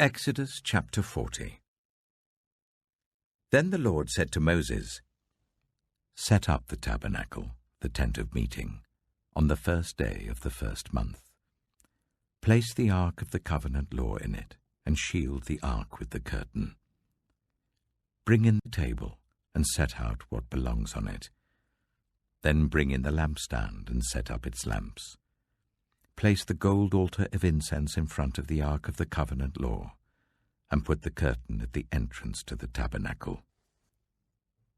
Exodus chapter 40. Then the Lord said to Moses, "Set up the tabernacle, the tent of meeting, on the first day of the first month. Place the ark of the covenant law in it, and shield the ark with the curtain. Bring in the table, and set out what belongs on it. Then bring in the lampstand, and set up its lamps. Place the gold altar of incense in front of the ark of the covenant law, and put the curtain at the entrance to the tabernacle.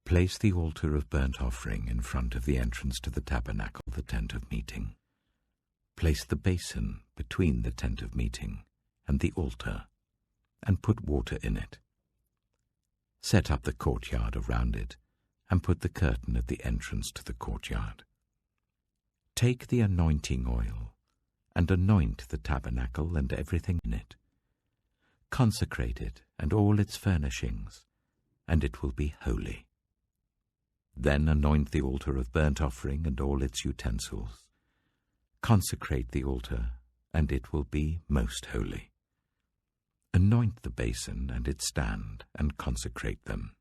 Place the altar of burnt offering in front of the entrance to the tabernacle, the tent of meeting. Place the basin between the tent of meeting and the altar, and put water in it. Set up the courtyard around it, and put the curtain at the entrance to the courtyard. Take the anointing oil, and anoint the tabernacle and everything in it. Consecrate it and all its furnishings, and it will be holy. Then anoint the altar of burnt offering and all its utensils. Consecrate the altar, and it will be most holy. Anoint the basin and its stand, and consecrate them.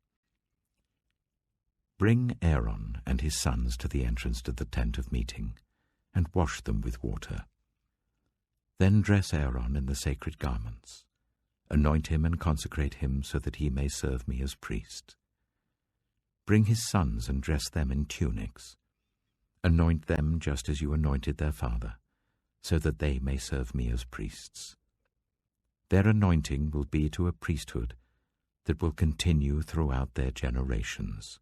Bring Aaron and his sons to the entrance to the tent of meeting, and wash them with water. Then dress Aaron in the sacred garments. Anoint him and consecrate him so that he may serve me as priest. Bring his sons and dress them in tunics. Anoint them just as you anointed their father, so that they may serve me as priests. Their anointing will be to a priesthood that will continue throughout their generations."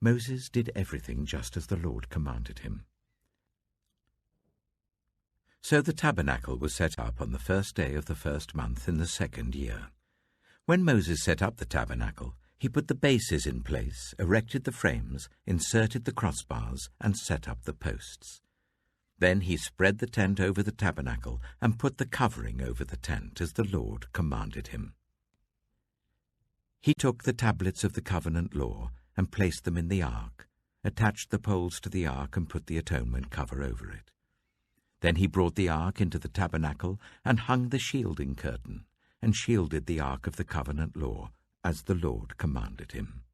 Moses did everything just as the Lord commanded him. So the tabernacle was set up on the first day of the first month in the second year. When Moses set up the tabernacle, he put the bases in place, erected the frames, inserted the crossbars, and set up the posts. Then he spread the tent over the tabernacle and put the covering over the tent as the Lord commanded him. He took the tablets of the covenant law and placed them in the ark, attached the poles to the ark and put the atonement cover over it. Then he brought the ark into the tabernacle and hung the shielding curtain, and shielded the ark of the covenant law, as the Lord commanded him.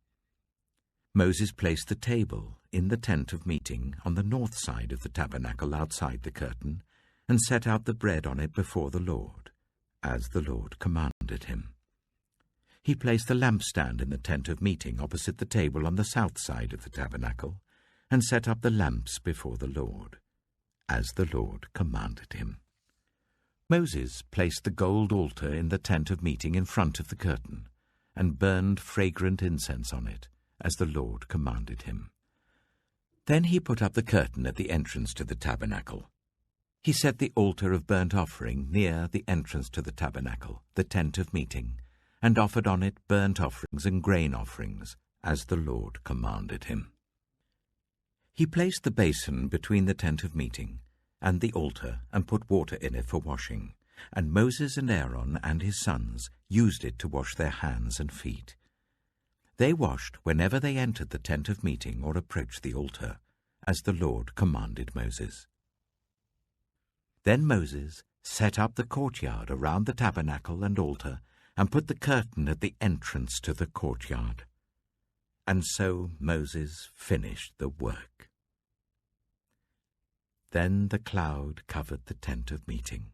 Moses placed the table in the tent of meeting on the north side of the tabernacle outside the curtain, and set out the bread on it before the Lord, as the Lord commanded him. He placed the lampstand in the tent of meeting opposite the table on the south side of the tabernacle, and set up the lamps before the Lord, as the Lord commanded him. Moses placed the gold altar in the tent of meeting in front of the curtain, and burned fragrant incense on it, as the Lord commanded him. Then he put up the curtain at the entrance to the tabernacle. He set the altar of burnt offering near the entrance to the tabernacle, the tent of meeting, and offered on it burnt offerings and grain offerings, as the Lord commanded him. He placed the basin between the tent of meeting and the altar and put water in it for washing, and Moses and Aaron and his sons used it to wash their hands and feet. They washed whenever they entered the tent of meeting or approached the altar, as the Lord commanded Moses. Then Moses set up the courtyard around the tabernacle and altar, and put the curtain at the entrance to the courtyard. And so Moses finished the work. Then the cloud covered the tent of meeting,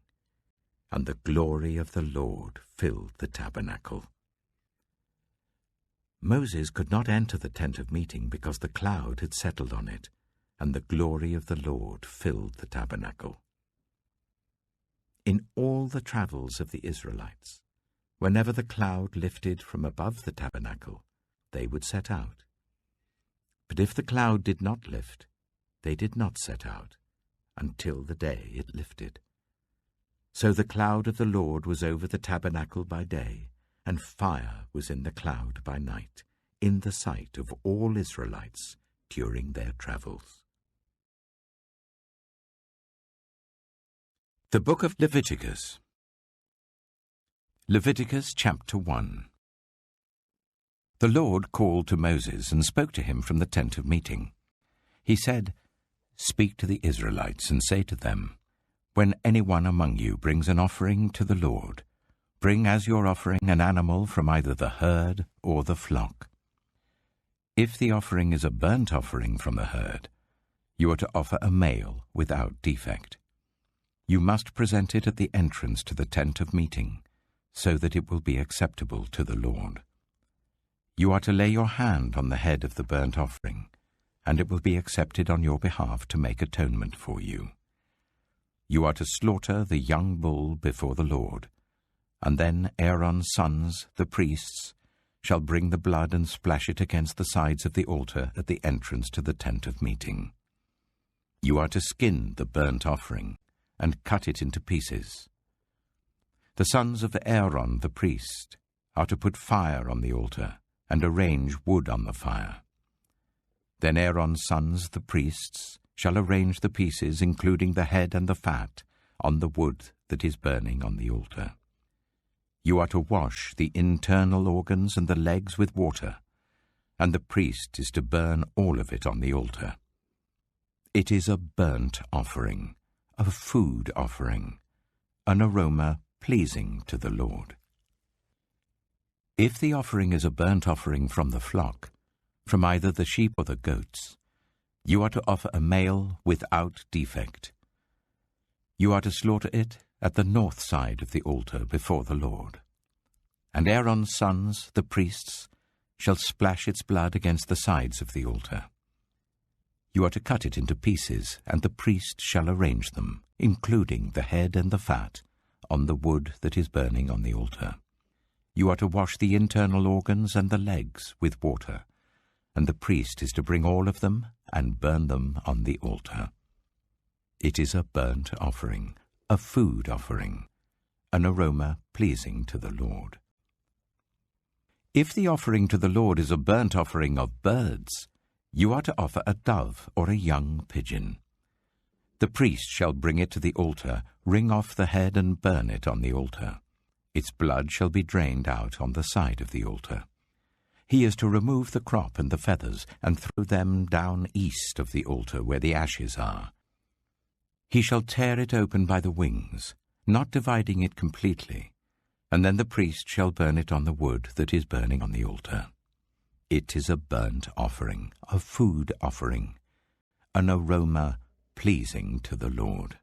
and the glory of the Lord filled the tabernacle. Moses could not enter the tent of meeting because the cloud had settled on it, and the glory of the Lord filled the tabernacle. In all the travels of the Israelites, whenever the cloud lifted from above the tabernacle, they would set out. But if the cloud did not lift, they did not set out, until the day it lifted. So the cloud of the Lord was over the tabernacle by day, and fire was in the cloud by night, in the sight of all Israelites during their travels. The Book of Leviticus. Leviticus chapter 1. The Lord called to Moses and spoke to him from the tent of meeting. He said, "Speak to the Israelites and say to them, When anyone among you brings an offering to the Lord, bring as your offering an animal from either the herd or the flock. If the offering is a burnt offering from the herd, you are to offer a male without defect. You must present it at the entrance to the tent of meeting, so that it will be acceptable to the Lord. You are to lay your hand on the head of the burnt offering, and it will be accepted on your behalf to make atonement for you. You are to slaughter the young bull before the Lord, and then Aaron's sons, the priests, shall bring the blood and splash it against the sides of the altar at the entrance to the tent of meeting. You are to skin the burnt offering and cut it into pieces. The sons of Aaron the priest are to put fire on the altar and arrange wood on the fire. Then Aaron's sons, the priests, shall arrange the pieces, including the head and the fat, on the wood that is burning on the altar. You are to wash the internal organs and the legs with water, and the priest is to burn all of it on the altar. It is a burnt offering, a food offering, an aroma pleasing to the Lord. If the offering is a burnt offering from the flock, from either the sheep or the goats, you are to offer a male without defect. You are to slaughter it at the north side of the altar before the Lord. And Aaron's sons, the priests, shall splash its blood against the sides of the altar. You are to cut it into pieces, and the priest shall arrange them, including the head and the fat, on the wood that is burning on the altar. You are to wash the internal organs and the legs with water, and the priest is to bring all of them and burn them on the altar. It is a burnt offering, a food offering, an aroma pleasing to the Lord. If the offering to the Lord is a burnt offering of birds, you are to offer a dove or a young pigeon. The priest shall bring it to the altar, wring off the head and burn it on the altar. Its blood shall be drained out on the side of the altar. He is to remove the crop and the feathers and throw them down east of the altar where the ashes are. He shall tear it open by the wings, not dividing it completely, and then the priest shall burn it on the wood that is burning on the altar. It is a burnt offering, a food offering, an aroma pleasing to the Lord.